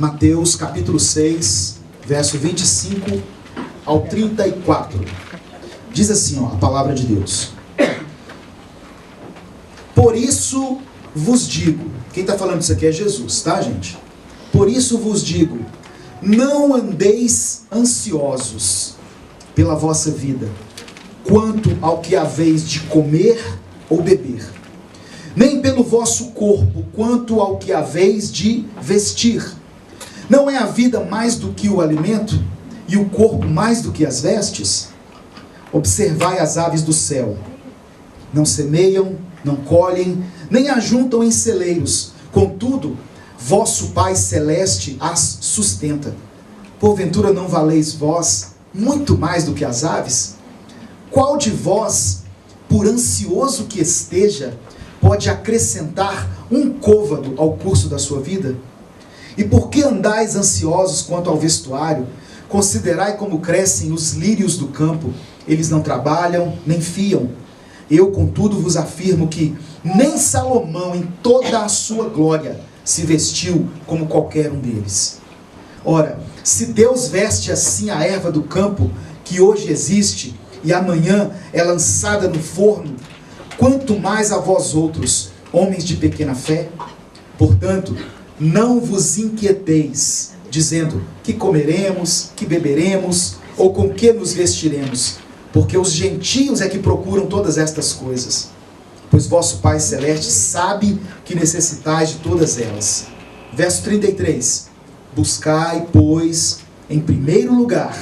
Mateus capítulo 6, verso 25 ao 34. Diz assim, a palavra de Deus. Por isso vos digo, quem está falando isso aqui é Jesus, tá, gente? Por isso vos digo, não andeis ansiosos pela vossa vida, quanto ao que haveis de comer ou beber, nem pelo vosso corpo, quanto ao que haveis de vestir. Não é a vida mais do que o alimento, e o corpo mais do que as vestes? Observai as aves do céu, não semeiam, não colhem, nem ajuntam em celeiros, contudo, vosso Pai Celeste as sustenta. Porventura não valeis vós muito mais do que as aves? Qual de vós, por ansioso que esteja, pode acrescentar um côvado ao curso da sua vida? E por que andais ansiosos quanto ao vestuário? Considerai como crescem os lírios do campo, eles não trabalham, nem fiam. Eu, contudo, vos afirmo que nem Salomão, em toda a sua glória, se vestiu como qualquer um deles. Ora, se Deus veste assim a erva do campo, que hoje existe, e amanhã é lançada no forno, quanto mais a vós outros, homens de pequena fé? Portanto, não vos inquieteis, dizendo, que comeremos, que beberemos, ou com que nos vestiremos, porque os gentios é que procuram todas estas coisas. Pois vosso Pai Celeste sabe que necessitais de todas elas. Verso 33. Buscai, pois, em primeiro lugar,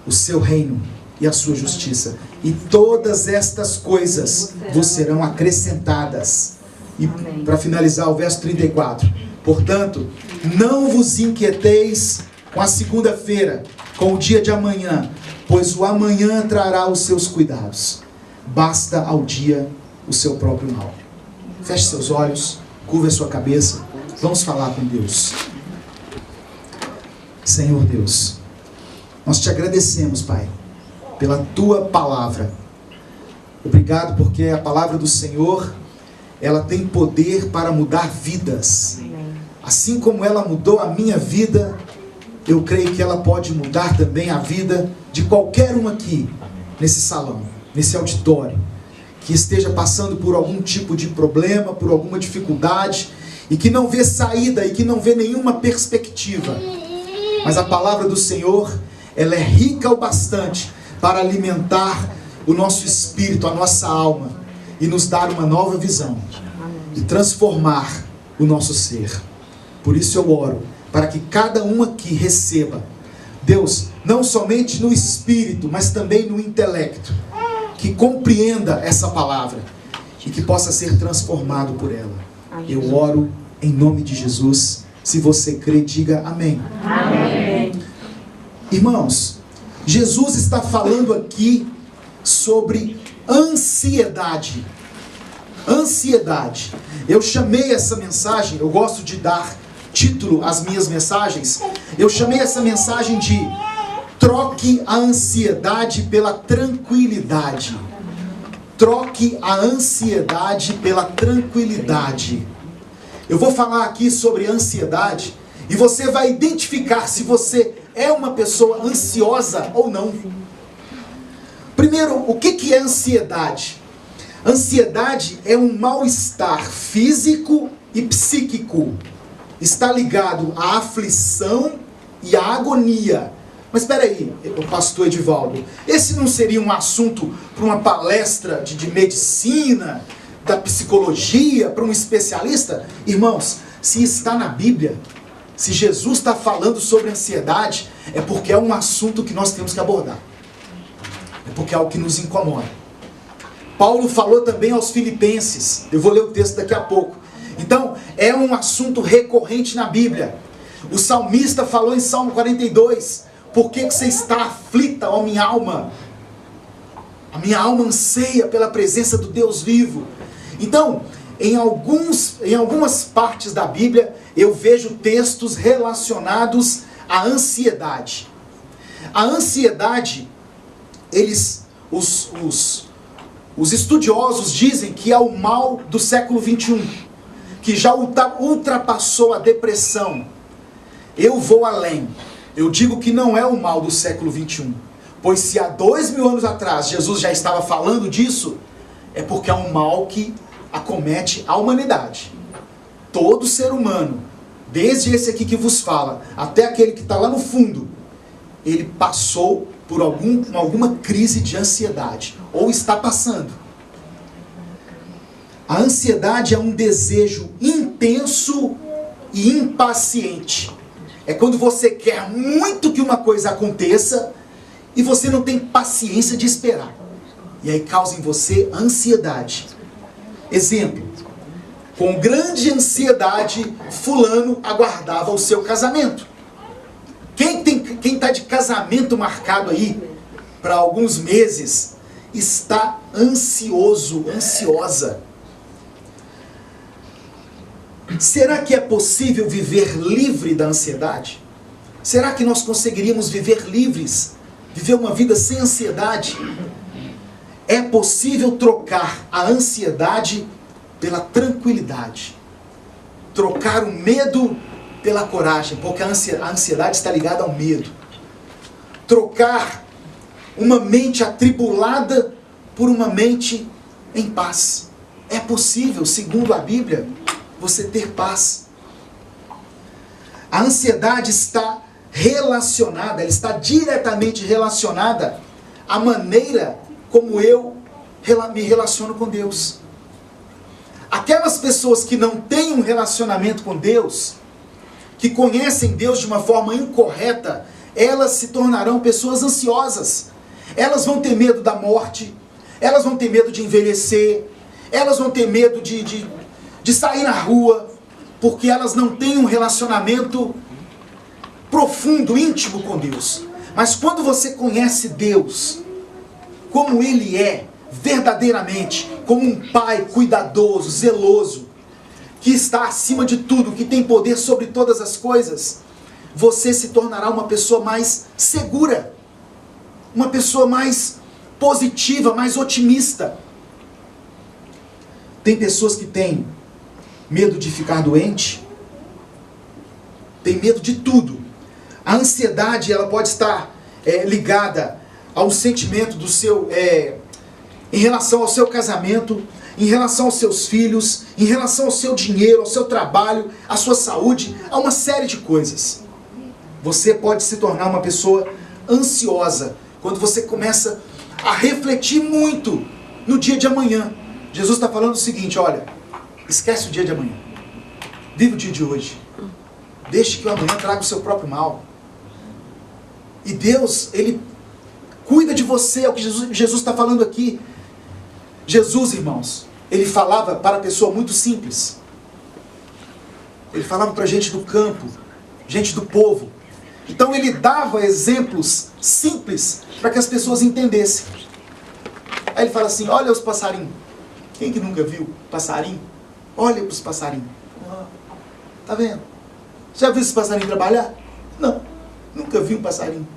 o seu reino e a sua justiça, e todas estas coisas vos serão acrescentadas. E para finalizar o verso 34. Portanto, não vos inquieteis com a segunda-feira, com o dia de amanhã, pois o amanhã trará os seus cuidados. Basta ao dia o seu próprio mal. Feche seus olhos, curva a sua cabeça, vamos falar com Deus. Senhor Deus, nós te agradecemos, Pai, pela tua palavra. Obrigado porque a palavra do Senhor, ela tem poder para mudar vidas. Assim como ela mudou a minha vida, eu creio que ela pode mudar também a vida de qualquer um aqui, nesse salão, nesse auditório, que esteja passando por algum tipo de problema, por alguma dificuldade, e que não vê saída, e que não vê nenhuma perspectiva. Mas a palavra do Senhor, ela é rica o bastante para alimentar o nosso espírito, a nossa alma, e nos dar uma nova visão, e transformar o nosso ser. Por isso eu oro, para que cada um aqui receba, Deus, não somente no espírito, mas também no intelecto, que compreenda essa palavra e que possa ser transformado por ela. Eu oro em nome de Jesus. Se você crê, diga amém. Amém. Irmãos, Jesus está falando aqui sobre ansiedade. Ansiedade. Eu chamei essa mensagem, eu gosto de dar título às minhas mensagens, eu chamei essa mensagem de troque a ansiedade pela tranquilidade. Troque a ansiedade pela tranquilidade. Eu vou falar aqui sobre ansiedade e você vai identificar se você é uma pessoa ansiosa ou não. Primeiro, o que é ansiedade? Ansiedade é um mal-estar físico e psíquico. Está ligado à aflição e à agonia. Mas espera aí, pastor Edivaldo, esse não seria um assunto para uma palestra de medicina, da psicologia, para um especialista? Irmãos, se está na Bíblia, se Jesus está falando sobre ansiedade, é porque é um assunto que nós temos que abordar. É porque é algo que nos incomoda. Paulo falou também aos Filipenses, eu vou ler o texto daqui a pouco. Então, é um assunto recorrente na Bíblia. O salmista falou em Salmo 42, por que você está aflita, ó minha alma? A minha alma anseia pela presença do Deus vivo. Então, em algumas partes da Bíblia, eu vejo textos relacionados à ansiedade. A ansiedade, os estudiosos dizem que é o mal do século 21, que já ultrapassou a depressão. Eu vou além. Eu digo que não é o mal do século 21. Pois se há 2000 anos atrás Jesus já estava falando disso, é porque é um mal que acomete a humanidade. Todo ser humano, desde esse aqui que vos fala, até aquele que está lá no fundo, ele passou por alguma crise de ansiedade, ou está passando. A ansiedade é um desejo intenso e impaciente. É quando você quer muito que uma coisa aconteça e você não tem paciência de esperar. E aí causa em você ansiedade. Exemplo: com grande ansiedade, fulano aguardava o seu casamento. Quem está de casamento marcado aí para alguns meses, está ansioso, ansiosa. Será que é possível viver livre da ansiedade? Será que nós conseguiríamos viver livres? Viver uma vida sem ansiedade? É possível trocar a ansiedade pela tranquilidade. Trocar o medo pela coragem, porque a ansiedade está ligada ao medo. Trocar uma mente atribulada por uma mente em paz. É possível, segundo a Bíblia, você ter paz. A ansiedade está relacionada, ela está diretamente relacionada à maneira como eu me relaciono com Deus. Aquelas pessoas que não têm um relacionamento com Deus, que conhecem Deus de uma forma incorreta, elas se tornarão pessoas ansiosas. Elas vão ter medo da morte, elas vão ter medo de envelhecer, elas vão ter medo de sair na rua, porque elas não têm um relacionamento profundo, íntimo com Deus. Mas quando você conhece Deus, como Ele é, verdadeiramente, como um pai cuidadoso, zeloso, que está acima de tudo, que tem poder sobre todas as coisas, você se tornará uma pessoa mais segura, uma pessoa mais positiva, mais otimista. Tem pessoas que têm medo de ficar doente, tem medo de tudo. A ansiedade, ela pode estar ligada ao sentimento do seu, em relação ao seu casamento, em relação aos seus filhos, em relação ao seu dinheiro, ao seu trabalho, à sua saúde, a uma série de coisas. Você pode se tornar uma pessoa ansiosa quando você começa a refletir muito no dia de amanhã. Jesus está falando o seguinte: olha, esquece o dia de amanhã, vive o dia de hoje, deixe que o amanhã traga o seu próprio mal. E Deus, Ele cuida de você, é o que Jesus está falando aqui. Jesus, irmãos, Ele falava para a pessoa muito simples. Ele falava para gente do campo, gente do povo. Então Ele dava exemplos simples para que as pessoas entendessem. Aí Ele fala assim: olha os passarinhos. Quem que nunca viu passarinho? Olha para os passarinhos. Tá vendo? Já viu esse passarinho trabalhar? Não. Nunca vi um passarinho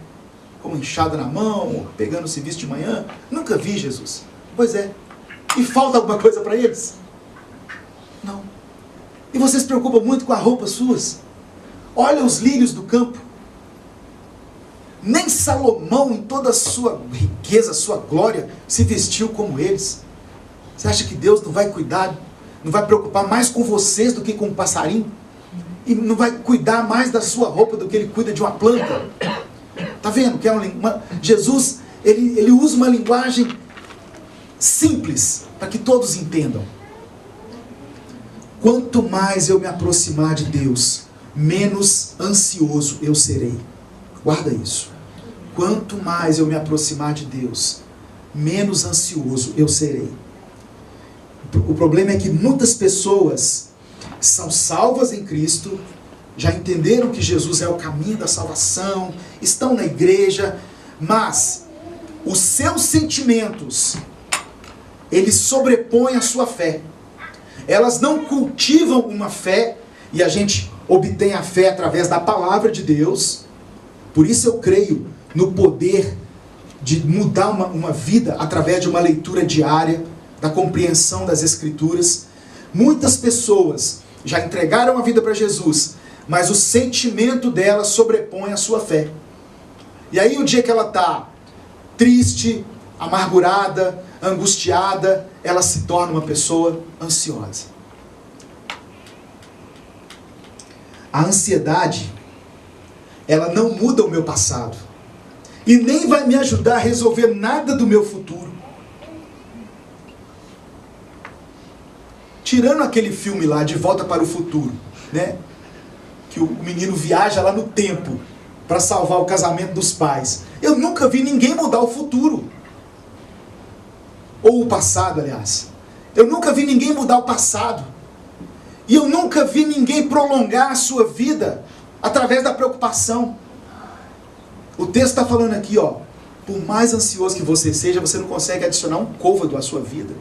com uma enxada na mão, pegando o serviço de manhã. Nunca vi, Jesus. Pois é. E falta alguma coisa para eles? Não. E você se preocupa muito com as roupas suas? Olha os lírios do campo. Nem Salomão, em toda a sua riqueza, sua glória, se vestiu como eles. Você acha que Deus não vai cuidar, não vai preocupar mais com vocês do que com o passarinho? E não vai cuidar mais da sua roupa do que Ele cuida de uma planta? Está vendo? Que Jesus, ele usa uma linguagem simples para que todos entendam. Quanto mais eu me aproximar de Deus, menos ansioso eu serei. Guarda isso. Quanto mais eu me aproximar de Deus, menos ansioso eu serei. O problema é que muitas pessoas são salvas em Cristo, já entenderam que Jesus é o caminho da salvação, estão na igreja, mas os seus sentimentos, eles sobrepõem a sua fé. Elas não cultivam uma fé, e a gente obtém a fé através da palavra de Deus. Por isso eu creio no poder de mudar uma vida através de uma leitura diária, da compreensão das Escrituras. Muitas pessoas já entregaram a vida para Jesus, mas o sentimento dela sobrepõe a sua fé. E aí o dia que ela está triste, amargurada, angustiada, ela se torna uma pessoa ansiosa. A ansiedade, ela não muda o meu passado. E nem vai me ajudar a resolver nada do meu futuro. Tirando aquele filme lá, De Volta para o Futuro, né? Que o menino viaja lá no tempo para salvar o casamento dos pais. Eu nunca vi ninguém mudar o futuro. Ou o passado, aliás. Eu nunca vi ninguém mudar o passado. E eu nunca vi ninguém prolongar a sua vida através da preocupação. O texto está falando aqui, ó, por mais ansioso que você seja, você não consegue adicionar um côvado à sua vida.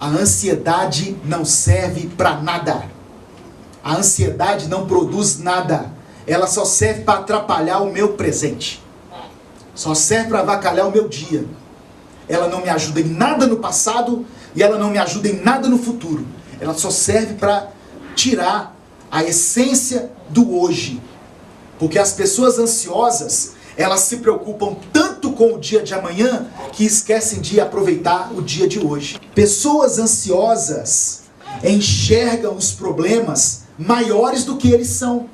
A ansiedade não serve para nada. A ansiedade não produz nada. Ela só serve para atrapalhar o meu presente. Só serve para avacalhar o meu dia. Ela não me ajuda em nada no passado e ela não me ajuda em nada no futuro. Ela só serve para tirar a essência do hoje. Porque as pessoas ansiosas, elas se preocupam tanto com o dia de amanhã que esquecem de aproveitar o dia de hoje. Pessoas ansiosas enxergam os problemas maiores do que eles são.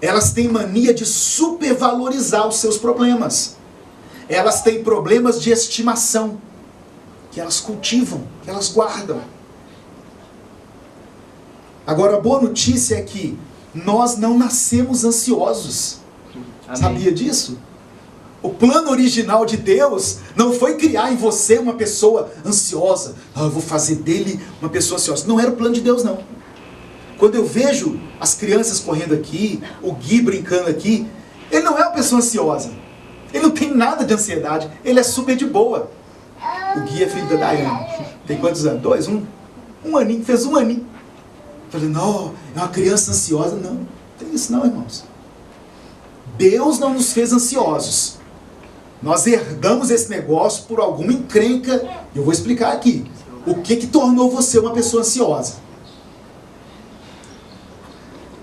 Elas têm mania de supervalorizar os seus problemas. Elas têm problemas de estimação, que elas cultivam, que elas guardam. Agora, a boa notícia é que nós não nascemos ansiosos. Amém. Sabia disso? O plano original de Deus não foi criar em você uma pessoa ansiosa. Eu vou fazer dele uma pessoa ansiosa. Não era o plano de Deus, não. Quando eu vejo as crianças correndo aqui, o Gui brincando aqui, ele não é uma pessoa ansiosa. Ele não tem nada de ansiedade. Ele é super de boa. O Gui é filho da Dayane. Tem quantos anos? 2? Um aninho. Fez um aninho. Falei, não, é uma criança ansiosa. Não, não tem isso não, irmãos. Deus não nos fez ansiosos. Nós herdamos esse negócio por alguma encrenca. Eu vou explicar aqui. O que tornou você uma pessoa ansiosa?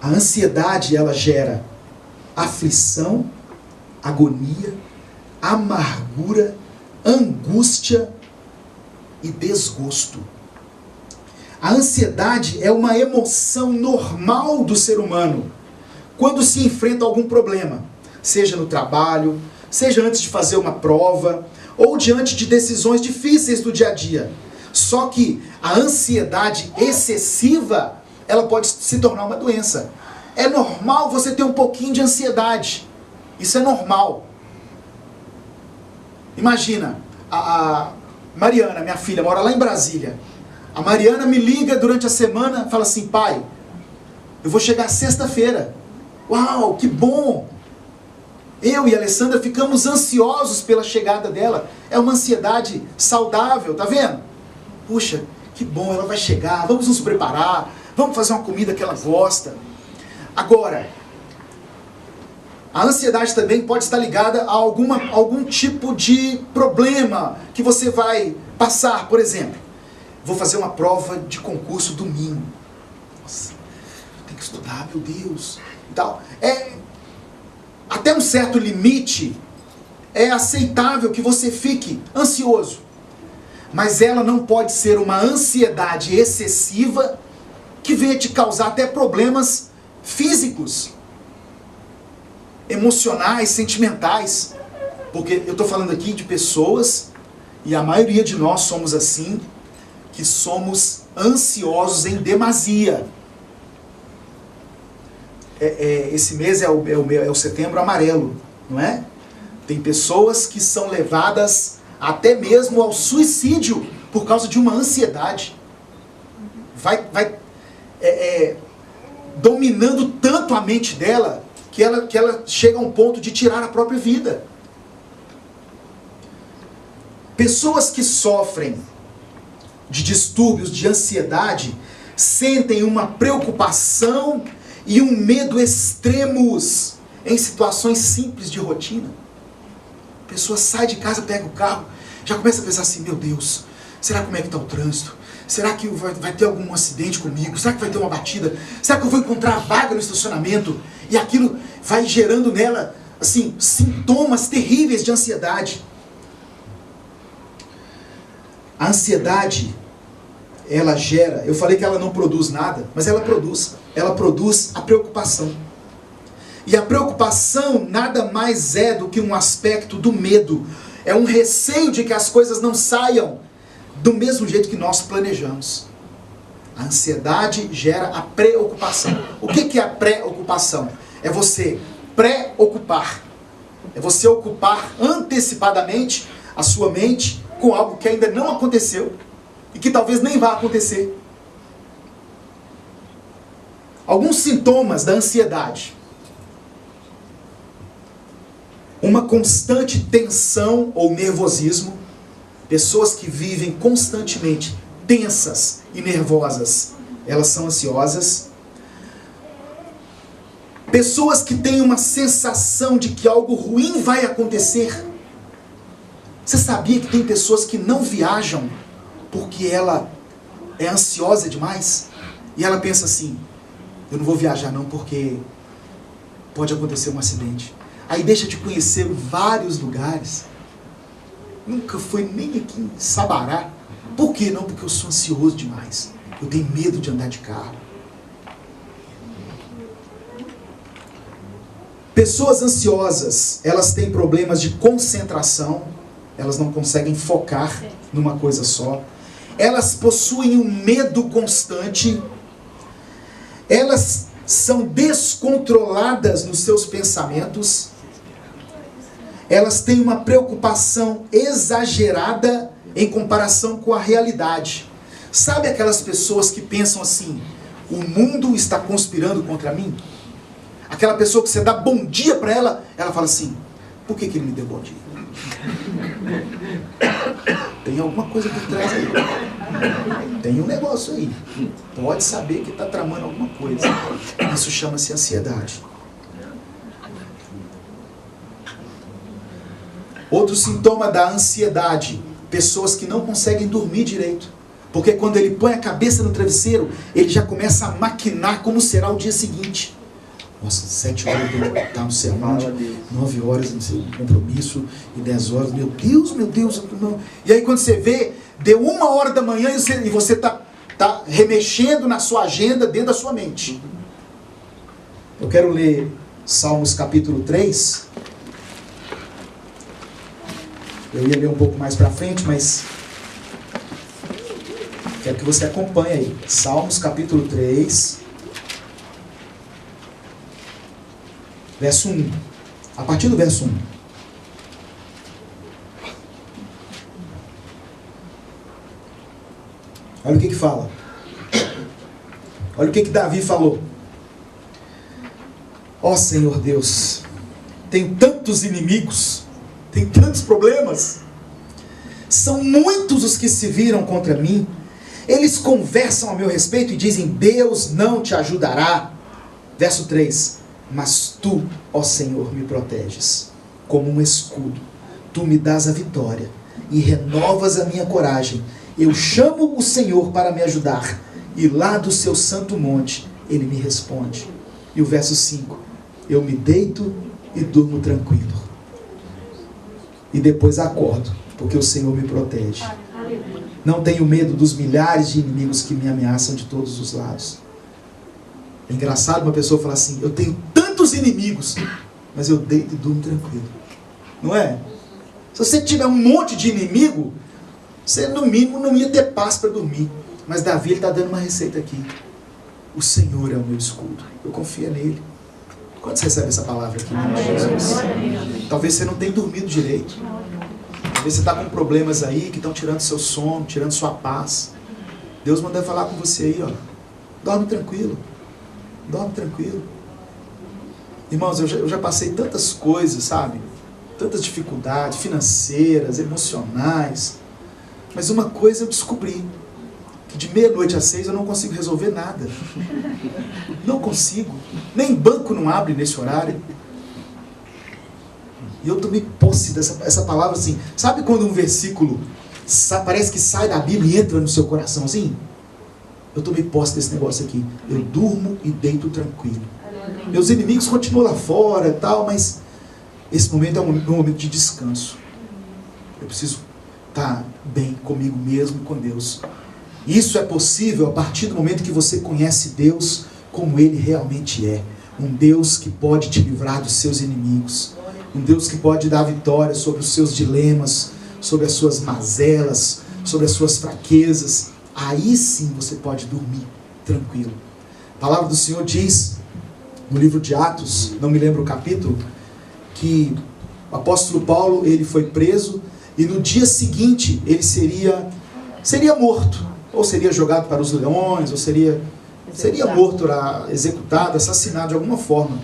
A ansiedade, ela gera aflição, agonia, amargura, angústia e desgosto. A ansiedade é uma emoção normal do ser humano quando se enfrenta algum problema, seja no trabalho, seja antes de fazer uma prova, ou diante de decisões difíceis do dia a dia. Só que a ansiedade excessiva, ela pode se tornar uma doença. É normal você ter um pouquinho de ansiedade. Isso é normal. Imagina, a Mariana, minha filha, mora lá em Brasília. A Mariana me liga durante a semana e fala assim, pai, eu vou chegar sexta-feira. Uau, que bom! Eu e a Alessandra ficamos ansiosos pela chegada dela. É uma ansiedade saudável, tá vendo? Puxa, que bom, ela vai chegar, vamos nos preparar, vamos fazer uma comida que ela gosta. Agora, a ansiedade também pode estar ligada a algum tipo de problema que você vai passar. Por exemplo, vou fazer uma prova de concurso domingo. Nossa, tem que estudar, meu Deus. E tal. Até um certo limite, é aceitável que você fique ansioso. Mas ela não pode ser uma ansiedade excessiva que venha te causar até problemas físicos, emocionais, sentimentais. Porque eu estou falando aqui de pessoas, e a maioria de nós somos assim, que somos ansiosos em demasia. Esse mês é o Setembro Amarelo, não é? Tem pessoas que são levadas até mesmo ao suicídio por causa de uma ansiedade. Vai dominando tanto a mente dela que ela chega a um ponto de tirar a própria vida. Pessoas que sofrem de distúrbios de ansiedade sentem uma preocupação e um medo extremos em situações simples de rotina. A pessoa sai de casa, pega o carro, já começa a pensar assim, meu Deus, será como é que está o trânsito? será que vai ter algum acidente comigo? Será que vai ter uma batida? Será que eu vou encontrar vaga no estacionamento? E aquilo vai gerando nela, assim, sintomas terríveis de ansiedade. A ansiedade, ela gera, eu falei que ela não produz nada, mas ela produz a preocupação. E a preocupação nada mais é do que um aspecto do medo. É um receio de que as coisas não saiam do mesmo jeito que nós planejamos. A ansiedade gera a preocupação. O que é a preocupação? É você pré-ocupar. É você ocupar antecipadamente a sua mente com algo que ainda não aconteceu e que talvez nem vá acontecer. Alguns sintomas da ansiedade. Uma constante tensão ou nervosismo. Pessoas que vivem constantemente tensas e nervosas, elas são ansiosas. Pessoas que têm uma sensação de que algo ruim vai acontecer. Você sabia que tem pessoas que não viajam porque ela é ansiosa demais? E ela pensa assim, eu não vou viajar não porque pode acontecer um acidente. Aí deixa de conhecer vários lugares. Nunca foi nem aqui em Sabará. Por quê? Não, porque eu sou ansioso demais. Eu tenho medo de andar de carro. Pessoas ansiosas, elas têm problemas de concentração. Elas não conseguem focar numa coisa só. Elas possuem um medo constante. Elas são descontroladas nos seus pensamentos. Elas têm uma preocupação exagerada em comparação com a realidade. Sabe aquelas pessoas que pensam assim, o mundo está conspirando contra mim? Aquela pessoa que você dá bom dia para ela, ela fala assim, por que ele me deu bom dia? Tem alguma coisa por trás aí. Tem um negócio aí. Pode saber que está tramando alguma coisa. Isso chama-se ansiedade. Outro sintoma da ansiedade, pessoas que não conseguem dormir direito. Porque quando ele põe a cabeça no travesseiro, ele já começa a maquinar como será o dia seguinte. Nossa, 7 horas eu tenho que estar no sermão, 9 horas no seu compromisso, e 10 horas, meu Deus, não. E aí quando você vê, deu 1 hora da manhã e você está remexendo na sua agenda dentro da sua mente. Eu quero ler Salmos capítulo 3. Eu ia ler um pouco mais para frente, mas quero que você acompanhe aí. Salmos capítulo 3, verso 1. A partir do verso 1. Olha o que fala. Olha o que Davi falou. Ó Senhor Deus, tenho tantos inimigos, tem tantos problemas. São muitos os que se viram contra mim. Eles conversam a meu respeito e dizem, Deus não te ajudará. Verso 3. Mas tu, ó Senhor, me proteges como um escudo. Tu me dás a vitória e renovas a minha coragem. Eu chamo o Senhor para me ajudar. E lá do seu santo monte, Ele me responde. E o verso 5. Eu me deito e durmo tranquilo. E depois acordo, porque o Senhor me protege. Não tenho medo dos milhares de inimigos que me ameaçam de todos os lados. É engraçado uma pessoa falar assim, eu tenho tantos inimigos, mas eu deito e durmo tranquilo. Não é? Se você tiver um monte de inimigo, você no mínimo não ia ter paz para dormir. Mas Davi está dando uma receita aqui. O Senhor é o meu escudo. Eu confio nele. Quando você recebe essa palavra aqui, em nome de Jesus? Talvez você não tenha dormido direito. Talvez você está com problemas aí que estão tirando seu sono, tirando sua paz. Deus manda falar com você aí, ó. Dorme tranquilo. Dorme tranquilo. Irmãos, eu já passei tantas coisas, sabe? Tantas dificuldades financeiras, emocionais. Mas uma coisa eu descobri. Que de 12:30 às 6 eu não consigo resolver nada. Não consigo. Nem banco não abre nesse horário. E eu tomei posse dessa palavra assim. Sabe quando um versículo parece que sai da Bíblia e entra no seu coração assim. Eu tomei posse desse negócio aqui. Eu durmo e deito tranquilo. Meus inimigos continuam lá fora e tal, mas esse momento é um momento de descanso. Eu preciso estar bem comigo mesmo e com Deus. Isso é possível a partir do momento que você conhece Deus como Ele realmente é. Um Deus que pode te livrar dos seus inimigos. Um Deus que pode dar vitória sobre os seus dilemas, sobre as suas mazelas, sobre as suas fraquezas. Aí sim você pode dormir tranquilo. A palavra do Senhor diz, no livro de Atos, não me lembro o capítulo, que o apóstolo Paulo, ele foi preso e no dia seguinte ele seria morto, ou seria jogado para os leões, ou seria morto, executado, assassinado de alguma forma.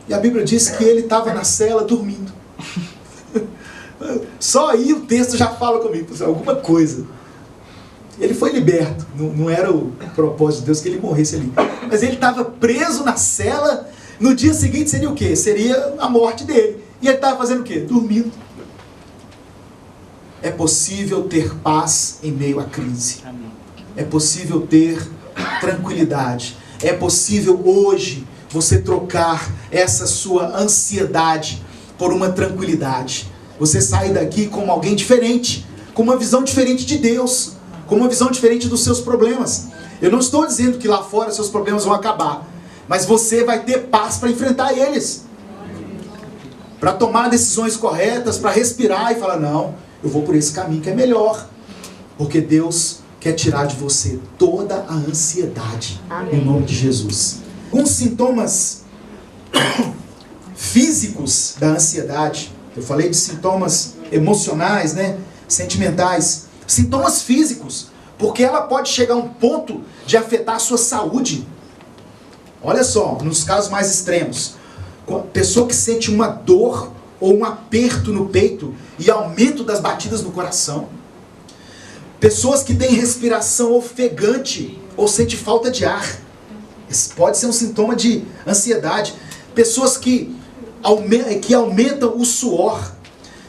E a Bíblia diz que ele estava na cela dormindo. Só aí o texto já fala comigo, alguma coisa. Ele foi liberto, não era o propósito de Deus que ele morresse ali. Mas ele estava preso na cela, no dia seguinte seria o quê? Seria a morte dele. E ele estava fazendo o quê? Dormindo. É possível ter paz em meio à crise. É possível ter tranquilidade. É possível hoje você trocar essa sua ansiedade por uma tranquilidade. Você sair daqui como alguém diferente, com uma visão diferente de Deus, com uma visão diferente dos seus problemas. Eu não estou dizendo que lá fora seus problemas vão acabar, mas você vai ter paz para enfrentar eles, para tomar decisões corretas, para respirar e falar, não, eu vou por esse caminho que é melhor, porque Deus quer tirar de você toda a ansiedade. Amém. Em nome de Jesus. Alguns sintomas físicos da ansiedade, eu falei de sintomas emocionais, né? Sentimentais, sintomas físicos, porque ela pode chegar a um ponto de afetar a sua saúde. Olha só, nos casos mais extremos, pessoa que sente uma dor ou um aperto no peito e aumento das batidas no coração. Pessoas que têm respiração ofegante ou sente falta de ar. Esse pode ser um sintoma de ansiedade. Pessoas que aumentam o suor,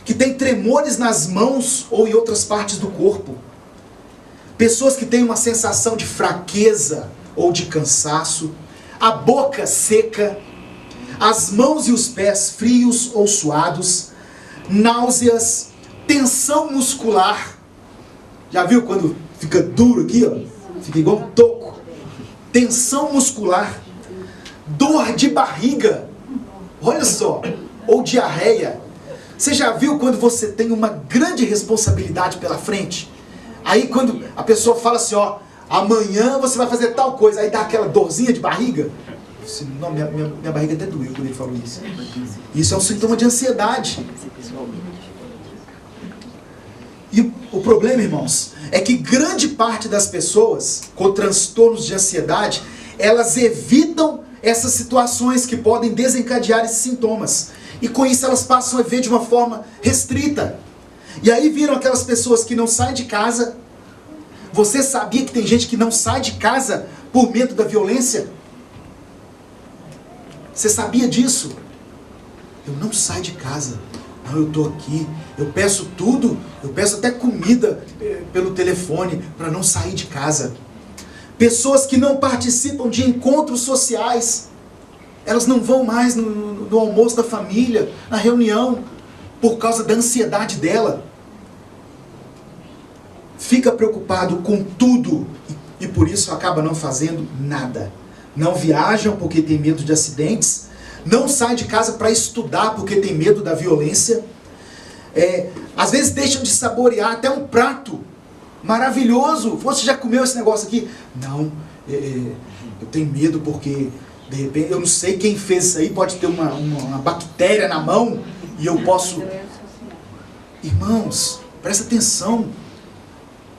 que têm tremores nas mãos ou em outras partes do corpo. Pessoas que têm uma sensação de fraqueza ou de cansaço. A boca seca. As mãos e os pés frios ou suados. Náuseas. Tensão muscular. Já viu quando fica duro aqui, ó? Fica igual um toco. Tensão muscular. Dor de barriga. Olha só. Ou diarreia. Você já viu quando você tem uma grande responsabilidade pela frente? Aí quando a pessoa fala assim, ó, amanhã você vai fazer tal coisa, aí dá aquela dorzinha de barriga. Não, minha barriga até doeu quando ele falou isso. Isso é um sintoma de ansiedade. E o problema, irmãos, é que grande parte das pessoas com transtornos de ansiedade, elas evitam essas situações que podem desencadear esses sintomas. E com isso elas passam a ver de uma forma restrita. E aí viram aquelas pessoas que não saem de casa. Você sabia que tem gente que não sai de casa por medo da violência? Você sabia disso? Eu não saio de casa. Não, eu estou aqui. Eu peço tudo. Eu peço até comida pelo telefone para não sair de casa. Pessoas que não participam de encontros sociais. Elas não vão mais no almoço da família, na reunião, por causa da ansiedade dela. Fica preocupado com tudo e por isso acaba não fazendo nada. Não viajam porque tem medo de acidentes. Não saem de casa para estudar porque tem medo da violência. Às vezes deixam de saborear até um prato maravilhoso. Você já comeu esse negócio aqui? Não, eu tenho medo porque de repente eu não sei quem fez isso aí. Pode ter uma bactéria na mão e eu posso... Irmãos, presta atenção.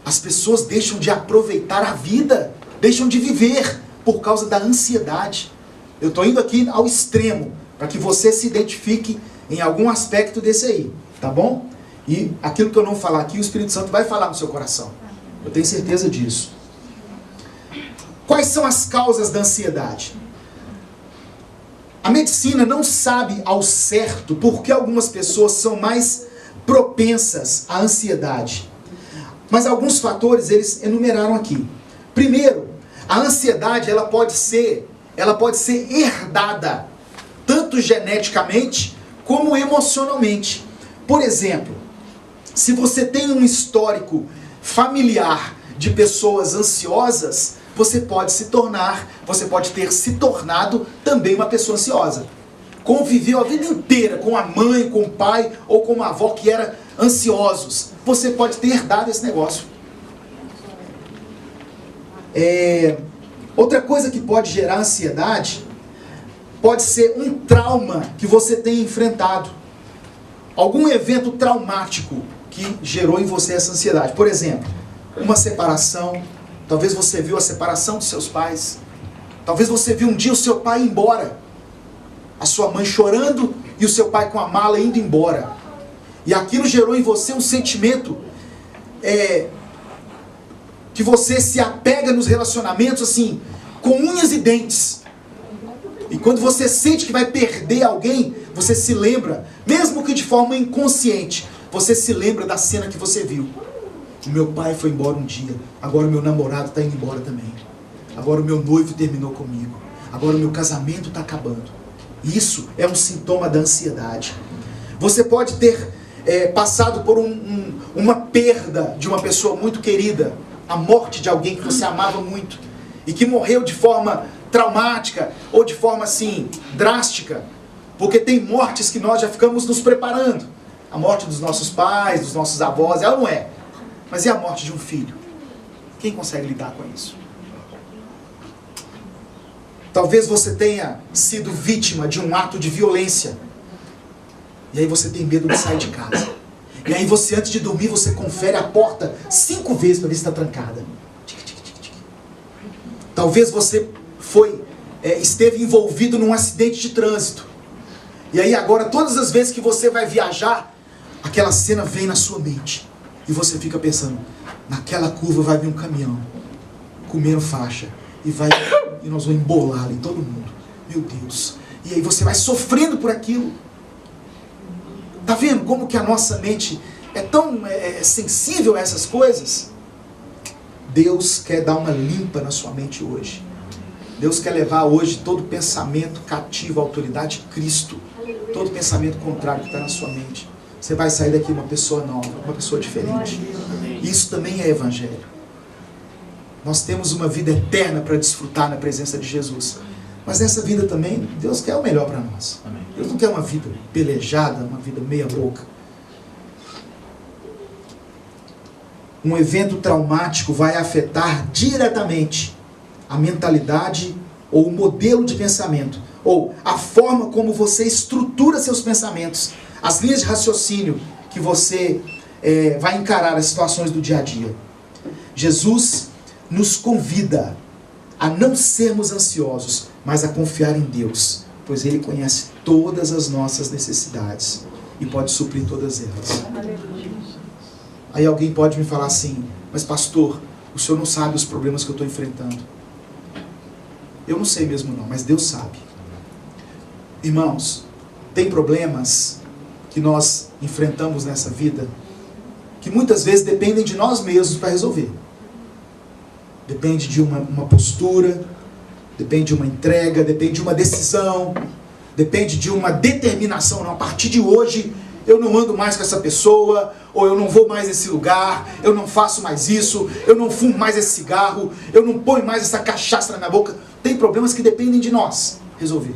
As pessoas deixam de aproveitar a vida, deixam de viver por causa da ansiedade. Eu estou indo aqui ao extremo, para que você se identifique em algum aspecto desse aí, tá bom? E aquilo que eu não falar aqui, o Espírito Santo vai falar no seu coração. Eu tenho certeza disso. Quais são as causas da ansiedade? A medicina não sabe ao certo por que algumas pessoas são mais propensas à ansiedade. Mas alguns fatores eles enumeraram aqui. Primeiro, a ansiedade ela pode ser herdada, tanto geneticamente como emocionalmente. Por exemplo, se você tem um histórico familiar de pessoas ansiosas, você pode ter se tornado também uma pessoa ansiosa. Conviveu a vida inteira com a mãe, com o pai ou com uma avó que era ansiosos. Você pode ter herdado esse negócio. Outra coisa que pode gerar ansiedade pode ser um trauma que você tenha enfrentado. Algum evento traumático que gerou em você essa ansiedade. Por exemplo, uma separação. Talvez você viu a separação de seus pais. Talvez você viu um dia o seu pai ir embora. A sua mãe chorando e o seu pai com a mala indo embora. E aquilo gerou em você um sentimento que você se apega nos relacionamentos assim, com unhas e dentes. E quando você sente que vai perder alguém, você se lembra, mesmo que de forma inconsciente, você se lembra da cena que você viu. O meu pai foi embora um dia, agora o meu namorado está indo embora também. Agora o meu noivo terminou comigo. Agora o meu casamento está acabando. Isso é um sintoma da ansiedade. Você pode ter passado por uma perda de uma pessoa muito querida, a morte de alguém que você amava muito e que morreu de forma traumática ou de forma assim drástica, porque tem mortes que nós já ficamos nos preparando. A morte dos nossos pais, dos nossos avós, ela não é. Mas é a morte de um filho. Quem consegue lidar com isso? Talvez você tenha sido vítima de um ato de violência. E aí você tem medo de sair de casa. E aí você, antes de dormir, você confere a porta 5 vezes para ver se está trancada. Talvez você esteve envolvido num acidente de trânsito. E aí agora, todas as vezes que você vai viajar, aquela cena vem na sua mente. E você fica pensando, naquela curva vai vir um caminhão, comendo faixa. E nós vamos embolar em todo mundo. Meu Deus. E aí você vai sofrendo por aquilo. Tá vendo como que a nossa mente é tão sensível a essas coisas? Deus quer dar uma limpa na sua mente hoje. Deus quer levar hoje todo pensamento cativo à autoridade de Cristo. Todo pensamento contrário que está na sua mente. Você vai sair daqui uma pessoa nova, uma pessoa diferente. Isso também é evangelho. Nós temos uma vida eterna para desfrutar na presença de Jesus. Mas nessa vida também, Deus quer o melhor para nós. Deus não quer uma vida pelejada, uma vida meia boca. Um evento traumático vai afetar diretamente a mentalidade ou o modelo de pensamento, ou a forma como você estrutura seus pensamentos, as linhas de raciocínio que você vai encarar as situações do dia a dia. Jesus nos convida a não sermos ansiosos, mas a confiar em Deus, pois Ele conhece todas as nossas necessidades e pode suprir todas elas. Aí alguém pode me falar assim, mas pastor, o senhor não sabe os problemas que eu estou enfrentando. Eu não sei mesmo não, mas Deus sabe. Irmãos, tem problemas que nós enfrentamos nessa vida que muitas vezes dependem de nós mesmos para resolver. Depende de uma postura, depende de uma entrega, depende de uma decisão, depende de uma determinação. Não, a partir de hoje eu não ando mais com essa pessoa, ou eu não vou mais nesse lugar, eu não faço mais isso, eu não fumo mais esse cigarro, eu não ponho mais essa cachaça na minha boca. Tem problemas que dependem de nós resolver.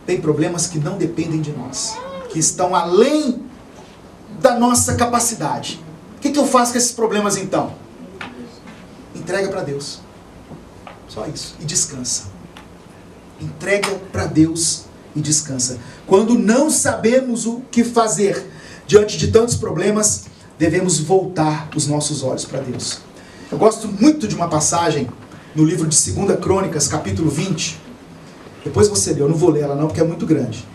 Tem problemas que não dependem de nós, que estão além da nossa capacidade. O que eu faço com esses problemas então? Entrega para Deus. Só isso. E descansa. Entrega para Deus e descansa. Quando não sabemos o que fazer diante de tantos problemas, devemos voltar os nossos olhos para Deus. Eu gosto muito de uma passagem no livro de 2 Crônicas, capítulo 20. Depois você lê, eu não vou ler ela não, porque é muito grande.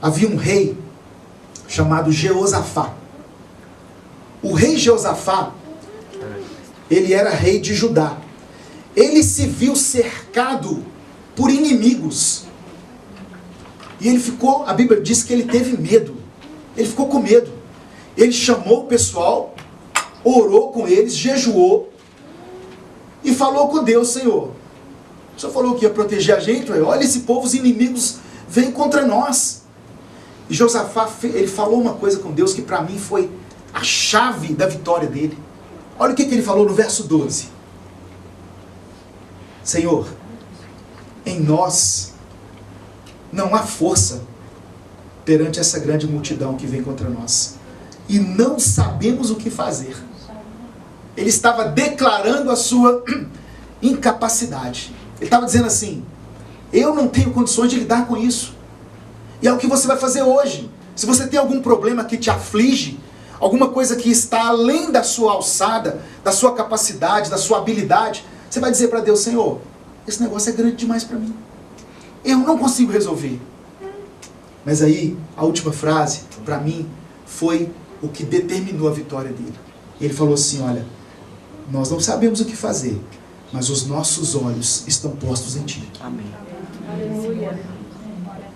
Havia um rei chamado Jeosafá. O rei Jeosafá, ele era rei de Judá. Ele se viu cercado por inimigos. E ele ficou, a Bíblia diz que ele teve medo. Ele ficou com medo. Ele chamou o pessoal orou com eles, jejuou e falou com Deus: Senhor, o Senhor falou que ia proteger a gente, olha esse povo, os inimigos vêm contra nós. E Josafá, ele falou uma coisa com Deus que para mim foi a chave da vitória dele. Olha o que ele falou no verso 12. Senhor, em nós não há força perante essa grande multidão que vem contra nós, e não sabemos o que fazer. Ele estava declarando a sua incapacidade. Ele estava dizendo assim: eu não tenho condições de lidar com isso. E é o que você vai fazer hoje. Se você tem algum problema que te aflige, alguma coisa que está além da sua alçada, da sua capacidade, da sua habilidade, você vai dizer para Deus: Senhor, esse negócio é grande demais para mim. Eu não consigo resolver. Mas aí, a última frase, para mim, foi o que determinou a vitória dele. Ele falou assim: olha, nós não sabemos o que fazer, mas os nossos olhos estão postos em Ti. Amém.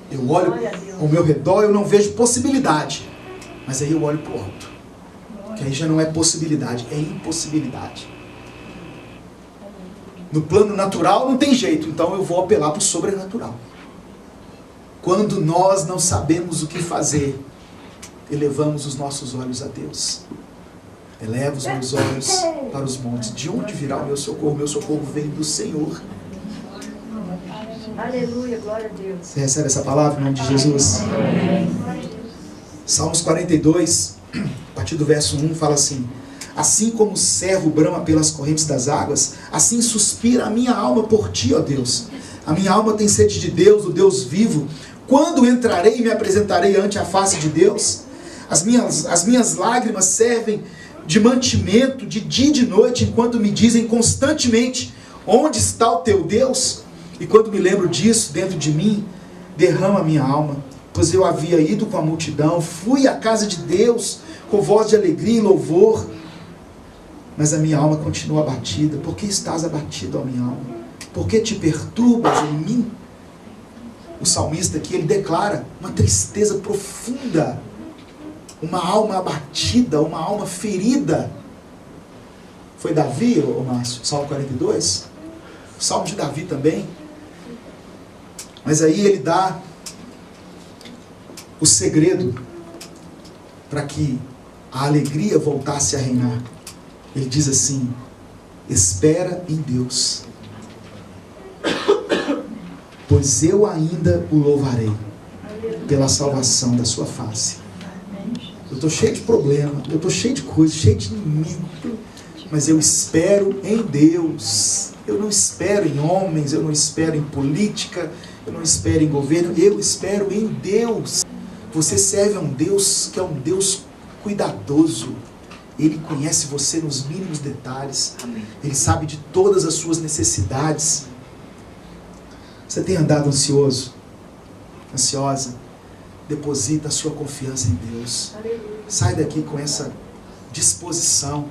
Eu olho ao meu redor, eu não vejo possibilidade. Mas aí eu olho para o alto. Que aí já não é possibilidade, é impossibilidade. No plano natural não tem jeito, então eu vou apelar para o sobrenatural. Quando nós não sabemos o que fazer, elevamos os nossos olhos a Deus. Elevo os meus olhos para os montes. De onde virá o meu socorro? O meu socorro vem do Senhor. Aleluia, glória a Deus. Você recebe essa palavra em nome de Jesus? Salmos 42, a partir do verso 1, fala assim: assim como o servo brama pelas correntes das águas, assim suspira a minha alma por Ti, ó Deus. A minha alma tem sede de Deus, do Deus vivo. Quando entrarei e me apresentarei ante a face de Deus? As minhas lágrimas servem de mantimento de dia e de noite, enquanto me dizem constantemente: onde está o teu Deus? E quando me lembro disso, dentro de mim, derrama a minha alma, pois eu havia ido com a multidão, fui à casa de Deus, com voz de alegria e louvor, mas a minha alma continua abatida. Por que estás abatido, ó minha alma? Por que te perturbas em mim? O salmista aqui, ele declara uma tristeza profunda, uma alma abatida, uma alma ferida. Foi Davi, ô Márcio, Salmo 42? O Salmo de Davi também. Mas aí ele dá o segredo para que a alegria voltasse a reinar. Ele diz assim: espera em Deus, pois eu ainda o louvarei pela salvação da sua face. Eu estou cheio de problema, eu estou cheio de coisas, cheio de inimigo, mas eu espero em Deus. Eu não espero em homens, eu não espero em política, eu não espero em governo, eu espero em Deus. Você serve a um Deus que é um Deus cuidadoso. Ele conhece você nos mínimos detalhes. Amém. Ele sabe de todas as suas necessidades. Você tem andado ansioso? Ansiosa? Deposita a sua confiança em Deus. Sai daqui com essa disposição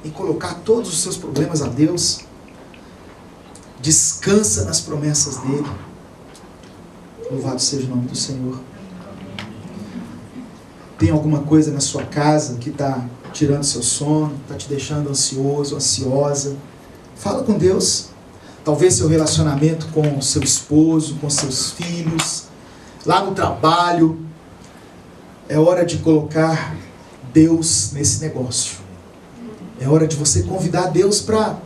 em colocar todos os seus problemas a Deus. Descansa nas promessas dele. Louvado seja o nome do Senhor. Tem alguma coisa na sua casa que está tirando seu sono, está te deixando ansioso, ansiosa? Fala com Deus. Talvez seu relacionamento com seu esposo, com seus filhos, lá no trabalho. É hora de colocar Deus nesse negócio. É hora de você convidar Deus para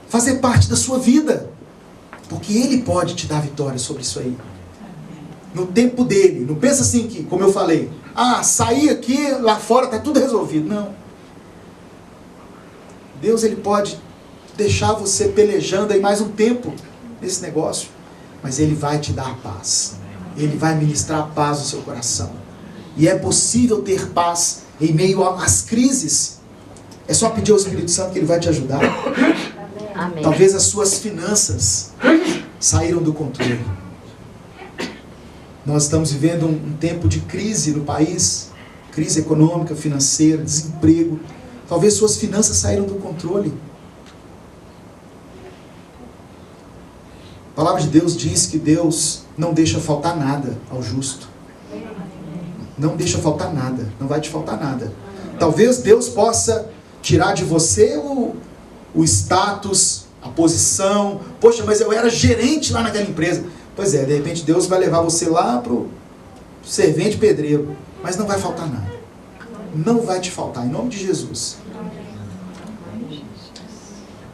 fazer parte da sua vida. Porque Ele pode te dar vitória sobre isso aí. No tempo dele. Não pensa assim que, como eu falei, sair aqui, lá fora está tudo resolvido. Não. Deus, Ele pode deixar você pelejando aí mais um tempo nesse negócio. Mas Ele vai te dar paz. Ele vai ministrar paz no seu coração. E é possível ter paz em meio às crises. É só pedir ao Espírito Santo que Ele vai te ajudar. Amém. Talvez as suas finanças saíram do controle. Nós estamos vivendo um tempo de crise no país. Crise econômica, financeira, desemprego. Talvez suas finanças saíram do controle. A palavra de Deus diz que Deus não deixa faltar nada ao justo. Não deixa faltar nada. Não vai te faltar nada. Talvez Deus possa tirar de você o status, a posição. Poxa, mas eu era gerente lá naquela empresa. Pois é, de repente Deus vai levar você lá para o servente pedreiro. Mas não vai faltar nada. Não vai te faltar, em nome de Jesus.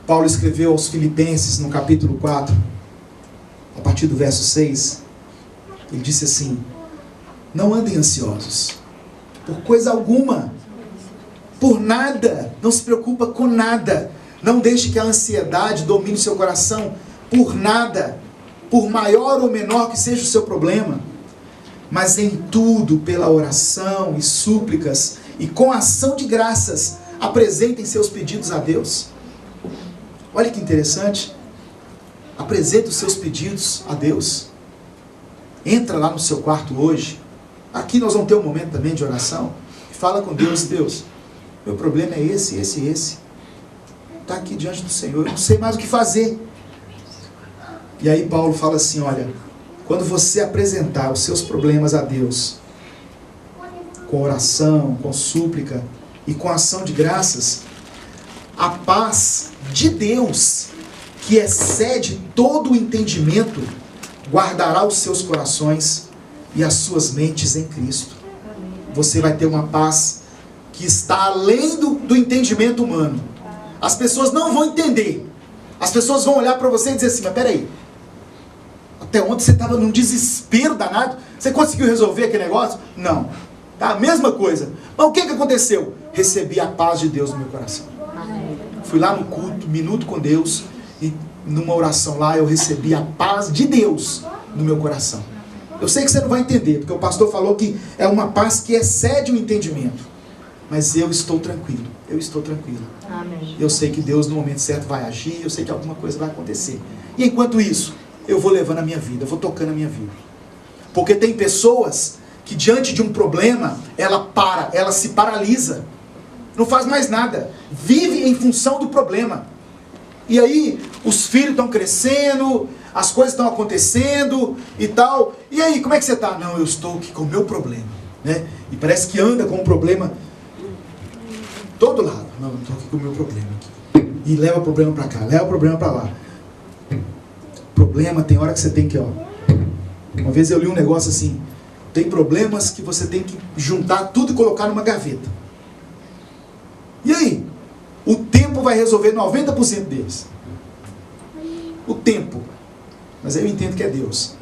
Paulo escreveu aos Filipenses, no capítulo 4, a partir do verso 6, ele disse assim: não andem ansiosos por coisa alguma, por nada, não se preocupa com nada, não deixe que a ansiedade domine o seu coração, por nada, por maior ou menor que seja o seu problema, mas em tudo, pela oração e súplicas, e com ação de graças, apresentem seus pedidos a Deus. Olha que interessante. Apresente os seus pedidos a Deus. Entra lá no seu quarto hoje. Aqui nós vamos ter um momento também de oração. E fala com Deus: Deus, meu problema é esse, esse e esse. Está aqui diante do Senhor. Eu não sei mais o que fazer. E aí Paulo fala assim: olha, quando você apresentar os seus problemas a Deus, com oração, com súplica e com ação de graças, a paz de Deus, que excede todo o entendimento, guardará os seus corações e as suas mentes em Cristo. Você vai ter uma paz que está além do entendimento humano. As pessoas não vão entender. As pessoas vão olhar para você e dizer assim: mas peraí, até ontem você estava num desespero danado, você conseguiu resolver aquele negócio? Não. Tá a mesma coisa. Mas o que aconteceu? Recebi a paz de Deus no meu coração. Fui lá no culto, minuto com Deus, e numa oração lá eu recebi a paz de Deus no meu coração. Eu sei que você não vai entender, porque o pastor falou que é uma paz que excede o entendimento. Mas eu estou tranquilo, eu estou tranquilo. Amém. Eu sei que Deus no momento certo vai agir, eu sei que alguma coisa vai acontecer. E enquanto isso, eu vou levando a minha vida, eu vou tocando a minha vida. Porque tem pessoas que diante de um problema, ela se paralisa. Não faz mais nada. Vive em função do problema. E aí, os filhos estão crescendo, as coisas estão acontecendo e tal. E aí, como é que você está? Não, eu estou aqui com o meu problema. Né? E parece que anda com o problema todo lado. Não, eu estou aqui com o meu problema. E leva o problema para cá, leva o problema para lá. Problema, tem hora que você tem que, ó. Uma vez eu li um negócio assim: tem problemas que você tem que juntar tudo e colocar numa gaveta. E aí? O tempo vai resolver 90% deles. O tempo. Mas aí eu entendo que é Deus.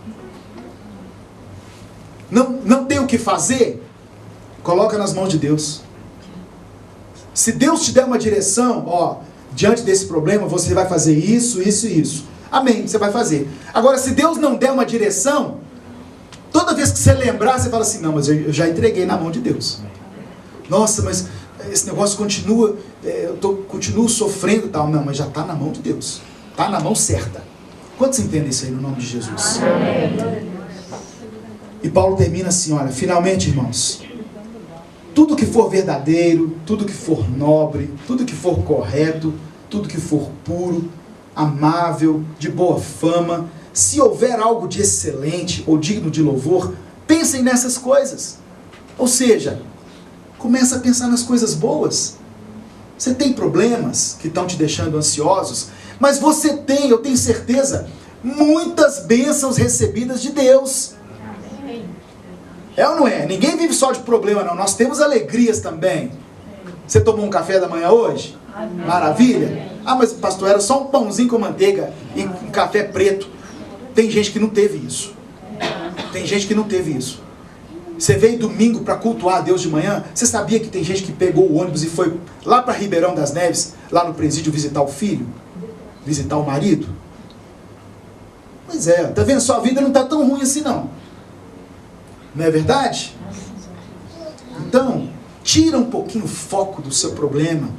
Não tem o que fazer? Coloca nas mãos de Deus. Se Deus te der uma direção, ó, diante desse problema, você vai fazer isso, isso e isso. Amém, você vai fazer. Agora, se Deus não der uma direção, toda vez que você lembrar, você fala assim: não, mas eu já entreguei na mão de Deus. Nossa, mas esse negócio continua, continuo sofrendo e tal. Não, mas já está na mão de Deus. Está na mão certa. Quantos entendem isso aí no nome de Jesus? Amém. E Paulo termina assim: olha, finalmente, irmãos, tudo que for verdadeiro, tudo que for nobre, tudo que for correto, tudo que for puro, amável, de boa fama, se houver algo de excelente ou digno de louvor, pensem nessas coisas. Ou seja, começa a pensar nas coisas boas. Você tem problemas que estão te deixando ansiosos, mas você tem, eu tenho certeza, muitas bênçãos recebidas de Deus. É ou não é? Ninguém vive só de problema, não. Nós temos alegrias também. Você tomou um café da manhã hoje? Maravilha. Ah, mas pastor, era só um pãozinho com manteiga e um café preto. Tem gente que não teve isso. Tem gente que não teve isso. Você veio domingo para cultuar a Deus de manhã. Você sabia que tem gente que pegou o ônibus e foi lá para Ribeirão das Neves, lá no presídio, visitar o filho? Visitar o marido? Pois é, tá vendo? Sua vida não está tão ruim assim não. Não é verdade? Então, tira um pouquinho o foco do seu problema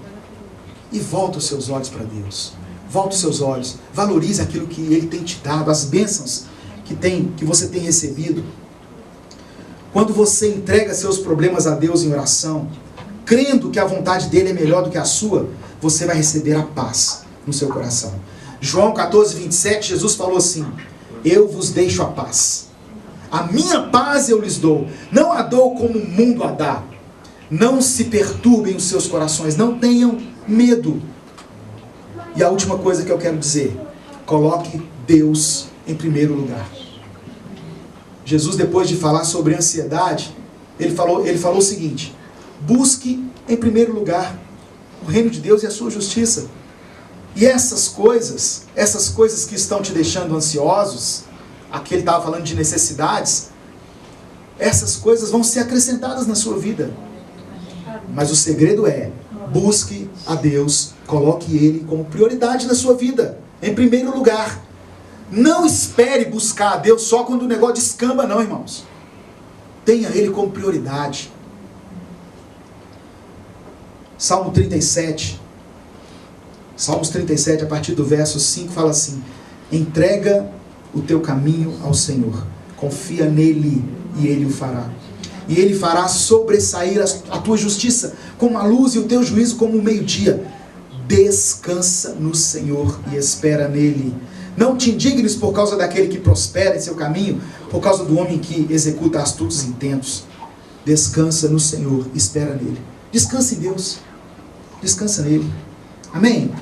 e volta os seus olhos para Deus. Volta os seus olhos. Valorize aquilo que Ele tem te dado, as bênçãos que você tem recebido. Quando você entrega seus problemas a Deus em oração, crendo que a vontade dEle é melhor do que a sua, você vai receber a paz no seu coração. João 14, 27, Jesus falou assim: eu vos deixo a paz. A minha paz eu lhes dou. Não a dou como o mundo a dá. Não se perturbem os seus corações. Não tenham medo. E a última coisa que eu quero dizer: coloque Deus em primeiro lugar. Jesus, depois de falar sobre ansiedade, ele falou o seguinte: busque em primeiro lugar o reino de Deus e a sua justiça. E essas coisas que estão te deixando ansiosos, aqui ele estava falando de necessidades, essas coisas vão ser acrescentadas na sua vida. Mas o segredo é: busque a Deus, coloque Ele como prioridade na sua vida, em primeiro lugar. Não espere buscar a Deus só quando o negócio descamba, não, irmãos. Tenha Ele como prioridade. Salmo 37, Salmos 37, a partir do verso 5, fala assim: entrega o teu caminho ao Senhor, confia nele e Ele o fará. E Ele fará sobressair a tua justiça como a luz e o teu juízo como o meio-dia. Descansa no Senhor e espera nele. Não te indignes por causa daquele que prospera em seu caminho, por causa do homem que executa astutos intentos. Descansa no Senhor, espera nele. Descansa em Deus. Descansa nele. Amém?